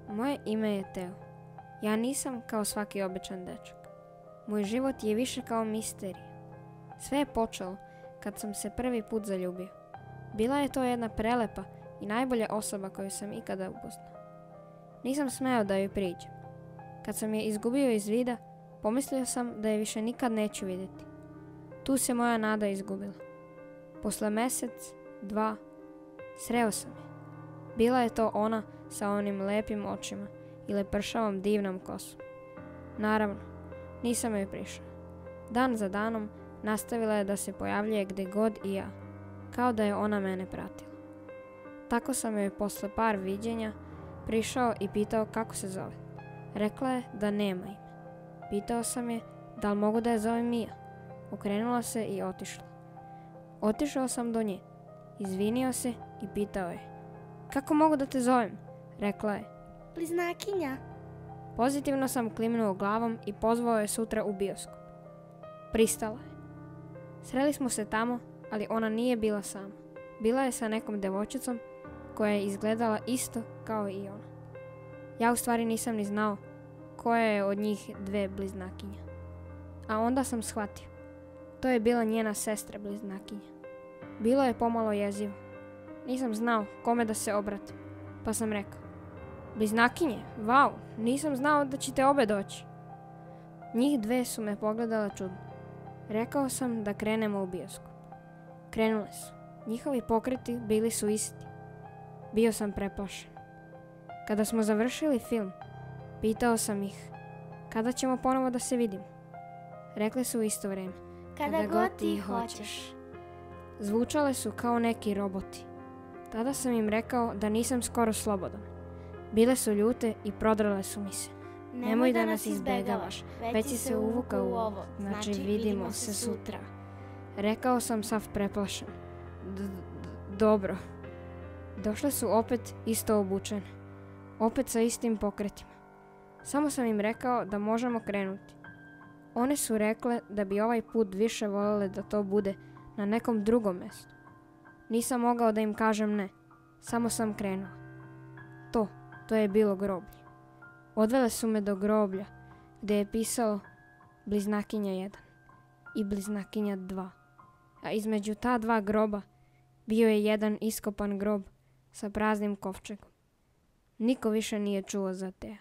Moje ime je Teo. Ja nisam kao svaki običan dečak. Moj život je više kao misterija. Sve je počelo kad sam se prvi put zaljubio. Bila je to jedna prelepa i najbolja osoba koju sam ikada upoznao. Nisam smeo da joj priđem. Kad sam je izgubio iz vida, pomislio sam da je više nikad neću vidjeti. Tu se moja nada izgubila. Posle mjesec, 2, sreo sam je. Bila je to ona sa onim lepim očima i lepršavom divnom kosom. Naravno, nisam joj prišao. Dan za danom nastavila je da se pojavljuje gdje god i ja, kao da je ona mene pratila. Tako sam joj posle par viđenja prišao i pitao kako se zove. Rekla je da nema ime. Pitao sam je da li mogu da je zovem Mija. Okrenula se i otišla. Otišao sam do nje, izvinio se i pitao je: kako mogu da te zovem? Rekla je: Bliznakinja. Pozitivno sam klimnuo glavom i pozvao je sutra u bioskop. Pristala je. Sreli smo se tamo, ali ona nije bila sama. Bila je sa nekom devojčicom koja je izgledala isto kao i ona. Ja u stvari nisam ni znao koja je od njih dve bliznakinja. A onda sam shvatio. To je bila njena sestra bliznakinja. Bilo je pomalo jezivo. Nisam znao kome da se obratim, pa sam rekao: bliznakinje, vau, nisam znao da ćete obe doći. Njih dve su me pogledala čudno. Rekao sam da krenemo u bioskop. Krenule su. Njihovi pokreti bili su isti. Bio sam preplašen. Kada smo završili film, pitao sam ih: kada ćemo ponovo da se vidimo? Rekli su u isto vrijeme: Kada god ti hoćeš. Zvučale su kao neki roboti. Tada sam im rekao da nisam skoro slobodan. Bile su ljute i prodrale su mi se. Nemoj da nas izbegavaš, već si se uvukao u ovo, znači vidimo se sutra. Rekao sam sav preplašen. Dobro. Došle su opet isto obučene. Opet sa istim pokretima. Samo sam im rekao da možemo krenuti. One su rekle da bi ovaj put više voljele da to bude na nekom drugom mjestu. Nisam mogao da im kažem ne. Samo sam krenuo. To je bilo groblje. Odvele su me do groblja gdje je pisalo bliznakinja 1 i bliznakinja 2. A između ta dva groba bio je jedan iskopan grob sa praznim kovčegom. Niko više nije čuo za Teja.